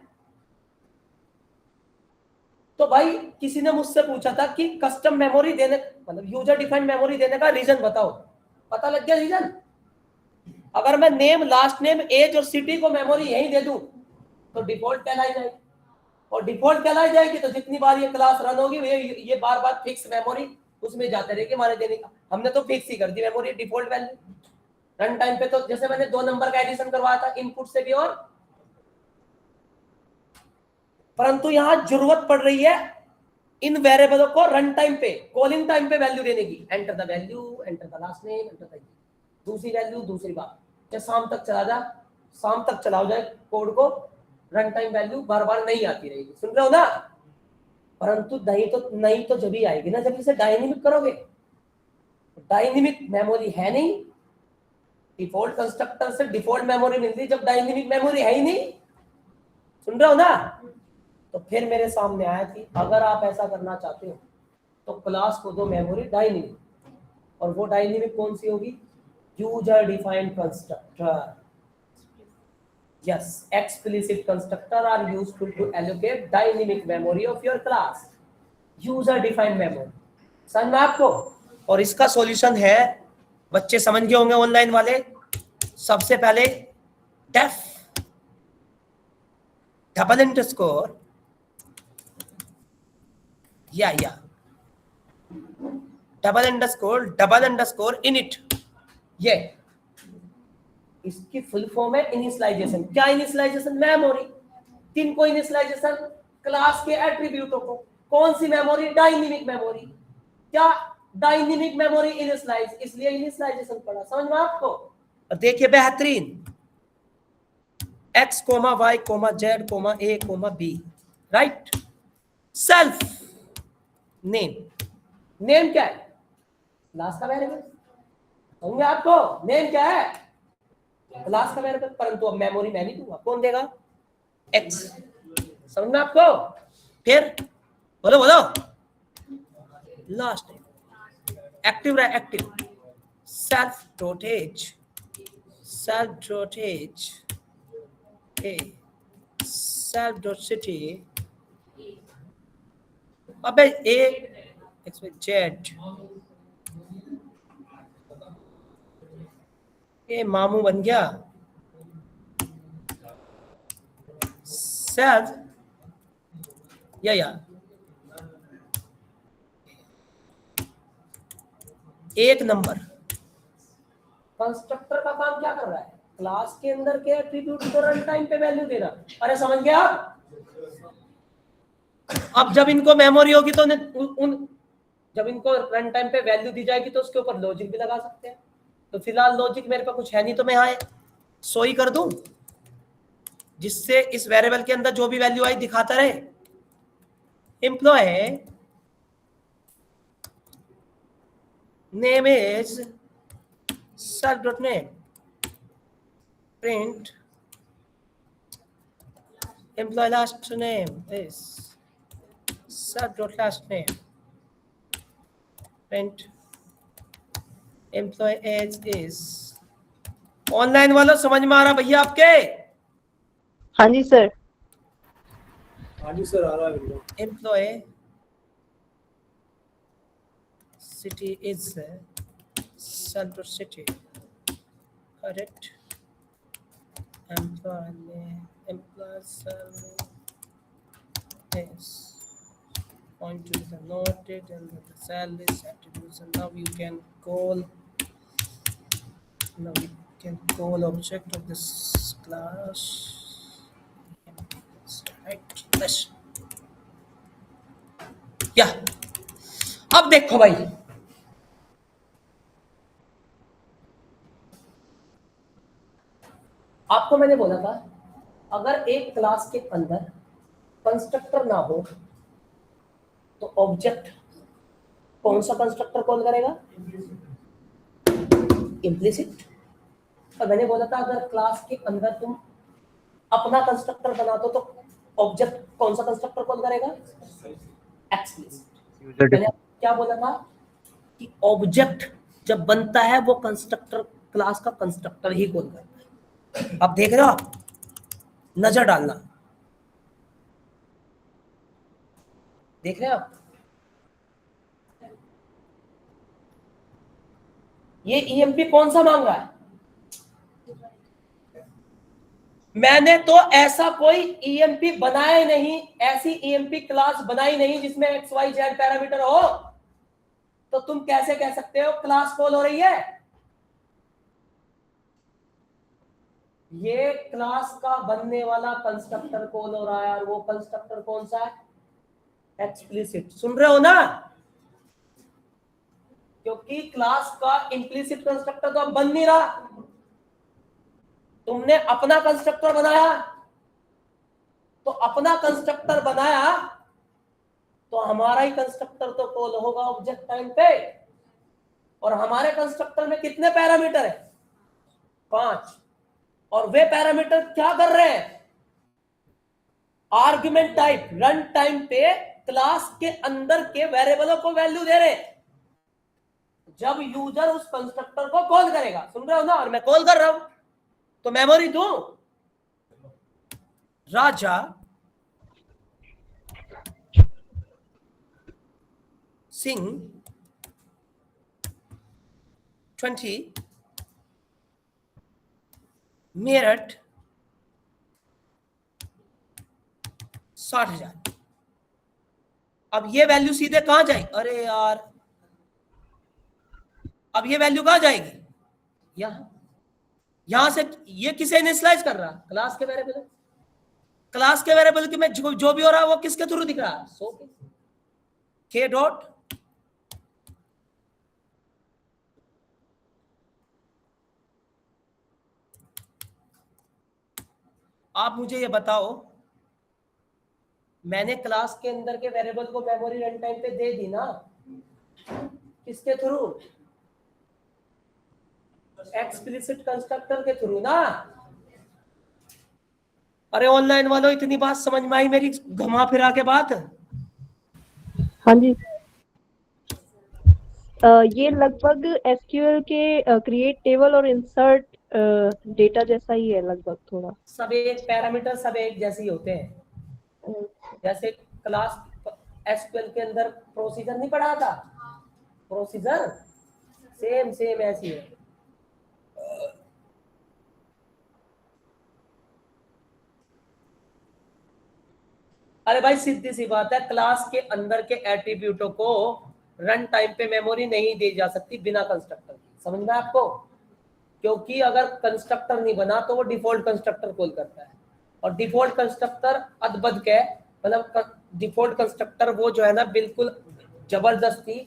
तो भाई किसी ने मुझसे पूछा था कि कस्टम मेमोरी देने, मतलब यूजर डिफाइंड मेमोरी देने का रीजन बताओ। पता लग गया रीजन? अगर मैं नेम, लास्ट नेम, एज और सिटी को मेमोरी यही दे दूं तो डिफॉल्ट कहलाई जाएगी, और डिफॉल्ट कहलाई जाएगी तो जितनी बार ये क्लास रन होगी ये बार बार फिक्स मेमोरी उसमें जाते रहेगी हमारे देने का। हमने तो फिक्स ही कर दी memory default value. Run time पे तो जैसे मैंने 2 नंबर का एडिशन करवाया था इनपुट से भी, और परंतु यहां जरूरत पड़ रही है इन वेरिएबलों को रन टाइम पे, कॉलिंग टाइम पे वैल्यू देने की। Enter the value, enter the last name, enter the दूसरी वैल्यू, दूसरी बात, चाहे शाम तक चला जा, शाम तक चलाओ जाए कोड को, रन टाइम वैल्यू बार बार नहीं आती रहेगी। सुन रहे हो ना? परंतु नहीं तो जब ही आएगी ना जब इसे डायनेमिक करोगे। डायनेमिक मेमोरी है नहीं, डिफॉल्ट कंस्ट्रक्टर से डिफॉल्ट मेमोरी मिलती है, जब डायनेमिक मेमोरी है ही नहीं। सुन रहे हो ना? तो फिर मेरे सामने आया कि अगर आप ऐसा करना चाहते हो तो क्लास को दो मेमोरी डायनेमिक, और वो डायनेमिक कौन सी होगी? User defined constructor. Yes, explicit constructor are useful to allocate dynamic memory of your class. User defined memory. समझ में आपको? और इसका सॉल्यूशन है, बच्चे समझ गए होंगे ऑनलाइन वाले, सबसे पहले डेफ डबल अंडरस्कोर या डबल अंडरस्कोर इनिट, ये इसकी फुल फॉर्म है इनिशियलाइजेशन। क्या इनिशियलाइजेशन? मेमोरी। किन को इनिशियलाइजेशन? क्लास के एट्रीब्यूटों को। कौन सी मेमोरी? Dynamic memory. क्या? डायनेमिक मेमोरी इनिशियलाइज, इसलिए इनिशियलाइजेशन पढ़ा। समझ में आपको? और देखिए बेहतरीन, x, y, z, a, b, right. Self name, name क्या है? क्लास का वेरिएबल। समझे आपको? नेम क्या है? क्लास का वेरिएबल। परंतु अब मेमोरी मैं नहीं दूंगा, कौन देगा? x। समझ में आपको? फिर बोलो लास्ट एक्टिव रहा, active self dot age a self dot city, अबे ए एक्स वाई जेड, ये मामू बन गया। सेल्फ या एक नंबर। कंस्ट्रक्टर का काम क्या कर रहा है? क्लास के अंदर के एट्रीब्यूट को रन टाइम पे वैल्यू देना। अरे समझ गए आप? अब जब इनको मेमोरी होगी तो जब इनको रन टाइम पे वैल्यू दी जाएगी तो उसके ऊपर लॉजिक भी लगा सकते हैं। तो फिलहाल लॉजिक मेरे पे कुछ है नहीं, तो मैं यहाँ सो ही कर दूं, जिससे इस वेरिएबल के अंदर जो भी वैल्यू आई दिखाता रहे। Employee name is self dot name, print employee last name is self dot last name, print employee age is। Online वालों समझ में आ रहा भैया आपके? हाँ जी सर। हाँ जी सर, आ रहा है बिल्कुल। employee city is self dot city, correct। employee salary is point to the noted and the salary attribution. Now you can call object of this class, right? Yes. अब देखो भाई, आपको मैंने बोला था अगर एक क्लास के अंदर कंस्ट्रक्टर ना हो तो ऑब्जेक्ट कौन सा कंस्ट्रक्टर कॉल करेगा? इम्प्लिसिट। और मैंने बोला था अगर क्लास के अंदर तुम अपना कंस्ट्रक्टर बना दो तो ऑब्जेक्ट कौन सा कंस्ट्रक्टर कॉल करेगा? एक्सप्लिसिट। मैंने क्या बोला था कि ऑब्जेक्ट जब बनता है वो कंस्ट्रक्टर क्लास का कंस्ट्रक्टर ही कॉल करता है। अब देख रहे हो आप, नजर डालना, देख रहे हो आप, ये ईएमपी कौन सा मांग रहा है? मैंने तो ऐसा कोई ईएमपी बनाया ही नहीं, ऐसी ईएमपी क्लास बनाई नहीं जिसमें एक्स वाई जेड पैरामीटर हो, तो तुम कैसे कह सकते हो क्लास कॉल हो रही है? ये क्लास का बनने वाला कंस्ट्रक्टर कॉल हो रहा है और वो कंस्ट्रक्टर कौन सा है? एक्सप्लिसिट। सुन रहे हो ना? क्योंकि क्लास का इंप्लिसिट कंस्ट्रक्टर तो अब बन नहीं रहा, तुमने अपना कंस्ट्रक्टर बनाया, तो अपना कंस्ट्रक्टर बनाया तो हमारा ही कंस्ट्रक्टर तो कॉल होगा ऑब्जेक्ट टाइम पे। और हमारे कंस्ट्रक्टर में कितने पैरामीटर है? 5। और वे पैरामीटर क्या कर रहे हैं? आर्गुमेंट टाइप रन टाइम पे क्लास के अंदर के वेरिएबलों को वैल्यू दे रहे हैं जब यूजर उस कंस्ट्रक्टर को कॉल करेगा। सुन रहे हो ना? और मैं कॉल कर रहा हूं तो मेमोरी दूं। राजा सिंह 20 मेरठ 60,000। अब ये वैल्यू सीधे कहां जाएगी? अरे यार, अब ये वैल्यू कहां जाएगी? यहां से। ये किसे इनिशियलाइज कर रहा? क्लास के वेरिएबल। क्लास के वेरिएबल की में जो भी हो रहा है वो किसके थ्रू दिख रहा है? सो के डॉट आप मुझे ये बताओ, मैंने क्लास के अंदर के वेरिएबल को मेमोरी रन टाइम पे दे दी ना, किसके थ्रू? एक्सप्लिसिट कंस्ट्रक्टर के थ्रू ना। अरे ऑनलाइन वालों, इतनी बात समझ में आई मेरी घुमा फिरा के बात? हाँ जी। ये लगभग एसक्यूएल के क्रिएट टेबल और इंसर्ट डेटा जैसा ही है लगभग थोड़ा। सब एक पैरामीटर सब एक जैसे ही होते हैं। जैसे क्लास एसक्यूएल के अंदर प्रोसीजर नहीं पढ़ा था? प्रोसीजर सेम ऐसी है। अरे भाई सीधी सी बात है, क्लास के अंदर के एट्रीब्यूटों को रन टाइम पे मेमोरी नहीं दी जा सकती बिना कंस्ट्रक्टर की। समझ में आपको? क्योंकि अगर कंस्ट्रक्टर नहीं बना तो वो डिफॉल्ट कंस्ट्रक्टर कॉल करता है, और डिफॉल्ट कंस्ट्रक्टर अदबद के मतलब डिफॉल्ट कंस्ट्रक्टर वो जो है ना, बिल्कुल जबरदस्ती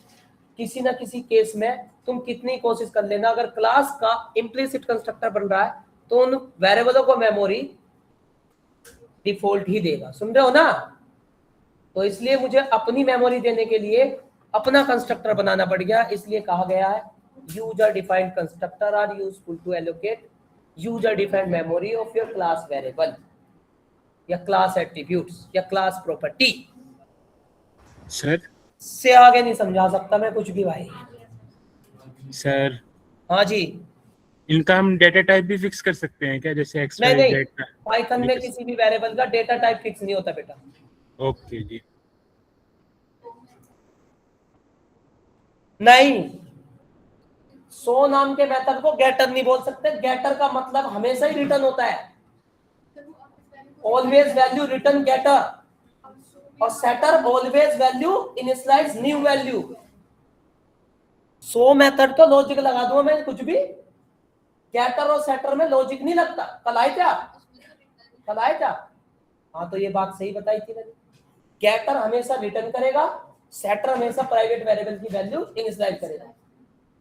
किसी ना किसी केस में तुम कितनी कोशिश कर लेना, अगर क्लास का इम्प्लिसिट कंस्ट्रक्टर बन रहा है तो उन वेरिएबलों को मेमोरी डिफॉल्ट ही देगा। सुन रहे हो ना? तो इसलिए मुझे अपनी मेमोरी देने के लिए अपना कंस्ट्रक्टर बनाना पड़ गया। इसलिए कहा गया है user defined constructor are useful to allocate user defined memory of your class variable या क्लास एट्रीब्यूट्स या क्लास प्रॉपर्टी। सर से आगे नहीं समझा सकता मैं कुछ भी भाई। सर हाँ जी। इनका हम डेटा टाइप भी फिक्स कर सकते हैं क्या, जैसे एक्स वाई नहीं, जेड का? पाइथन में किसी भी वेरिएबल का डेटा टाइप फिक्स नहीं होता बेटा। ओके जी। नहीं, सो नाम के मेथड को गेटर नहीं बोल सकते। गेटर का मतलब हमेशा ही रिटर्न होता है, ऑलवेज वैल्यू रिटर्न गेटर, और setter always value initialise new value. So method तो लॉजिक लगा दूंगा मैं कुछ भी, गेटर और सेटर में लॉजिक नहीं लगता। कल आए क्या? हाँ, तो ये बात सही बताई थी मैंने। गेटर हमेशा रिटर्न करेगा, सेटर हमेशा प्राइवेट वेरिएबल की वैल्यू इनिशियलाइज करेगा।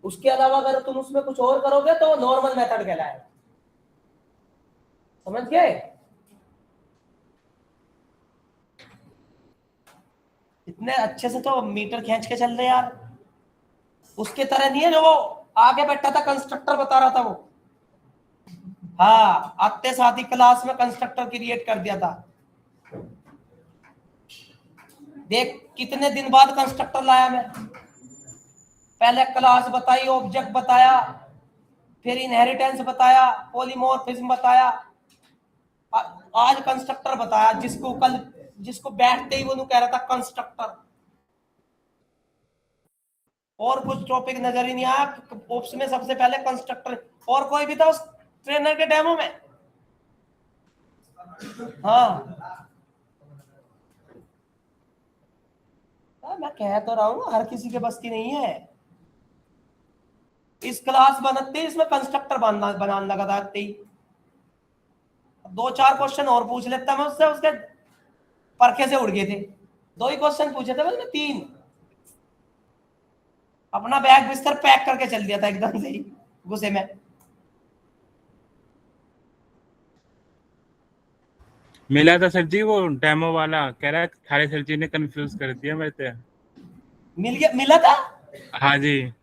उसके अलावा अगर तुम उसमें कुछ और करोगे तो नॉर्मल मेथड कहलाएगा। समझ गए? इतने अच्छे से तो मीटर खींच के चल रहे यार। उसके तरह नहीं है जो वो आगे बैठा था कंस्ट्रक्टर बता रहा था वो। हाँ, आते साथ ही क्लास में कंस्ट्रक्टर क्रिएट कर दिया था। देख कितने दिन बाद कंस्ट्रक्टर लाया मैं। पहले क्लास बताई, ऑब्जेक्ट बताया, फिर इनहेरिटेंस बताया, पॉलीमॉर्फिज्म बताया, आज कंस्ट्रक्टर बताया। जिसको बैठते ही वो कह रहा था कंस्ट्रक्टर। और कुछ टॉपिक नजर ही नहीं आया। ओप्स में सबसे पहले कंस्ट्रक्टर। और कोई भी था उस ट्रेनर के डेमो में? हाँ, मैं कह तो रहा हूँ हर किसी के बस की नहीं है। इस क्लास बनते इसमें कंस्ट्रक्टर बनाने लगा था। 2-4 क्वेश्चन और पूछ लेता मैं उससे, उसके परखे से उड़ गए थे। 2 ही क्वेश्चन पूछे थे मैंने, 3। अपना बैग बिस्तर पैक करके चल दिया था एकदम से ही गुस्से में। मिला था सर जी वो डेमो वाला, कह रहा है थारे सर जी ने कंफ्यूज कर दिया मेरे। मिला था? हाँ जी।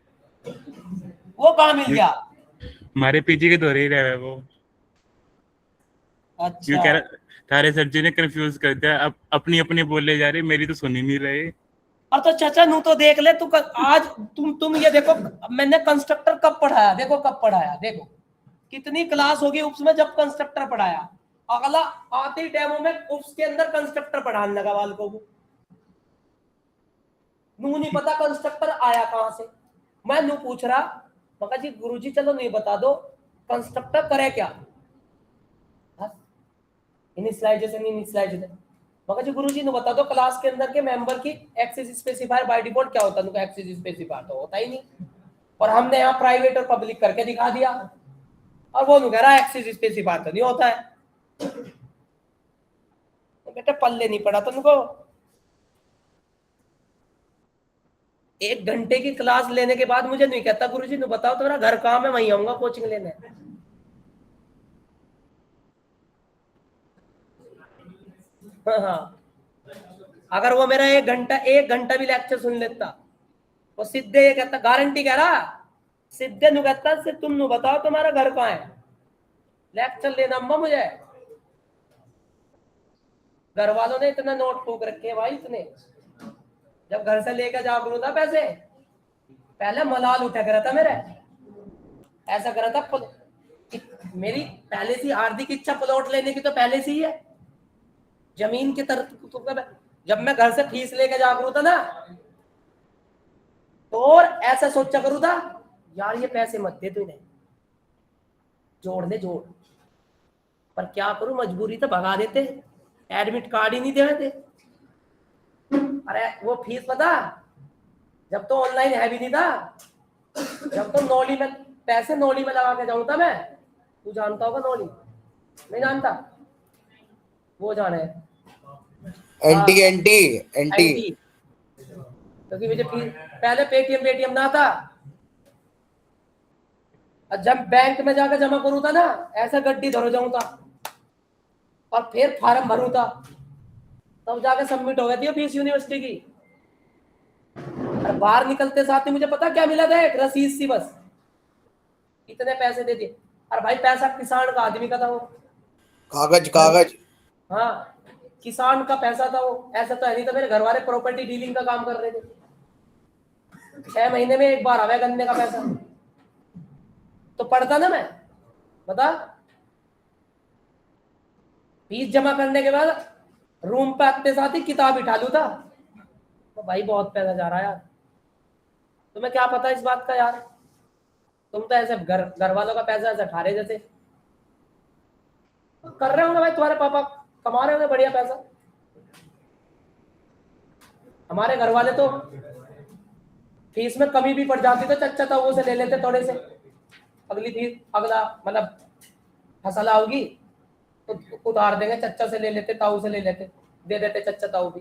वो कहाँ मिल गया? हमारे पीजी के दौरे ही रहे वो। अच्छा, कह रहा थारे सर जी ने कंफ्यूज कर दिया, अब अपनी अपनी बोले जा रही, मेरी तो सुन ही नहीं रहे। और तो चाचा नू तो देख ले तू। आज तुम ये देखो मैंने कंस्ट्रक्टर कब पढ़ाया, देखो कब पढ़ाया, देखो कितनी क्लास होगी उप्स में जब कंस्ट्रक्टर पढ़ाया। अगला आते ही डेमो में उप्स के अंदर कंस्ट्रक्टर पढ़ाने लगा बालकों को। नू नहीं पता कंस्ट्रक्टर आया कहां से। मैं नू पूछ रहा, मगर जी गुरुजी चलो नहीं बता दो कंस्ट्रक्टर करे क्या। इनिशियलाइजेशन। मगर जी गुरुजी ने बता दो क्लास के अंदर के मेंबर की एक्सेस स्पेसिफायर बाय डिफॉल्ट क्या होता है? उनका एक्सेस स्पेसिफायर तो होता ही नहीं। और हमने यहाँ प्राइवेट और पब्लिक करके दिखा दिया, और वो कह रहा है एक्सेस स्पेसिफायर तो नहीं होता है। तो बेटे पल्ले नहीं पड़ा तुमको। 1 घंटे की क्लास लेने के बाद मुझे नहीं कहता गुरुजी ने बताओ तुम्हारा घर कहाँ, मैं वहीं आऊंगा कोचिंग लेने। हाँ, अगर वो मेरा 1 घंटा भी लेक्चर सुन लेता, वो सीधे ये कहता, गारंटी कह रहा, सीधे नु कहता से तुम नु बताओ तुम्हारा घर कहाँ है, लेक्चर लेना अम्मा मुझे। घर वालों ने इतना नोट फूक रखे हैं भाई, इतने। जब घर से लेकर जागरू था पैसे, पहले मलाल उठा करा था मेरे, ऐसा करा था। मेरी पहले से हार्दिक इच्छा प्लॉट लेने की तो पहले से ही है। जमीन की तरफ जब मैं घर से फीस लेके जागरू था ना, तो और ऐसा सोचा करूँ था यार ये पैसे मत दे तू इन्हें, जोड़ दे जोड़। पर क्या करूं, मजबूरी तो भगा देते, एडमिट कार्ड ही नहीं दे रहे थे। अरे वो फीस पता, जब तो ऑनलाइन है भी नहीं था, जब तो नौली में पैसे नौली में लगा के जाऊं था मैं। तू जानता होगा नौली? नहीं जानता? वो जाने एंटी क्योंकि मुझे पहले पेटीएम ना था, और जब बैंक में जाकर जमा करूँ था ना, ऐसा गड्डी धरो जाऊं था और फिर फार्म भरूं था, तब जाके सबमिट हो गई थी फीस यूनिवर्सिटी की। और बाहर निकलते साथ ही मुझे पता क्या मिला था, एक रसीद सी, बस इतने पैसे दे दिए। और भाई पैसा किसान का आदमी का था वो, कागज। हाँ किसान का पैसा था वो, ऐसा तो है नहीं था। मेरे घर वाले प्रॉपर्टी डीलिंग का काम कर रहे थे, 6 महीने में एक बार आवे गन्ने का पैसा। तो पढ़ता ना मैं, बता, फीस जमा करने के बाद रूम पे आते साथ ही किताब उठा लू था, तो भाई बहुत पैसा जा रहा है यार। तुम्हें क्या पता इस बात का यार, तुम तो ऐसे घर वालों का पैसा ऐसे ठा रहे जैसे कर रहे होंगे। भाई तुम्हारे पापा कमा रहे होंगे बढ़िया पैसा, हमारे घर वाले तो फीस में कमी भी पड़ जाती तो चच्चा ताऊ से ले लेते थोड़े से, अगली फीस अगला मतलब फसल आओगी तो उधार देंगे, चच्चा से ले लेते, ताऊ से ले लेते, दे देते चच्चा ताऊ भी।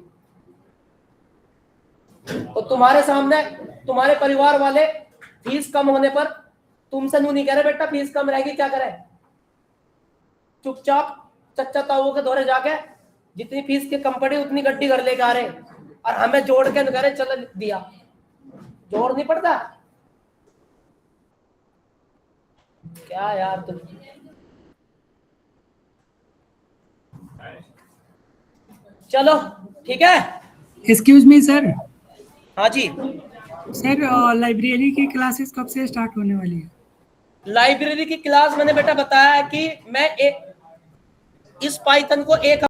तो तुम्हारे सामने तुम्हारे परिवार वाले फीस कम होने पर तुमसे नहीं कह रहे बेटा फीस कम रहेगी क्या करे, चुपचाप चच्चा ताऊ के दौरे जाके जितनी फीस की कम पड़ी उतनी गड्डी घर लेके आ रहे और हमें जोड़ के कह रहे चल दिया। जोड़ नहीं पड़ता क्या यार तुम। चलो ठीक है। Excuse me sir. हाँ जी सर लाइब्रेरी की क्लासेस कब से स्टार्ट होने वाली है? लाइब्रेरी की क्लास मैंने बेटा बताया है कि मैं इस पाइथन को एक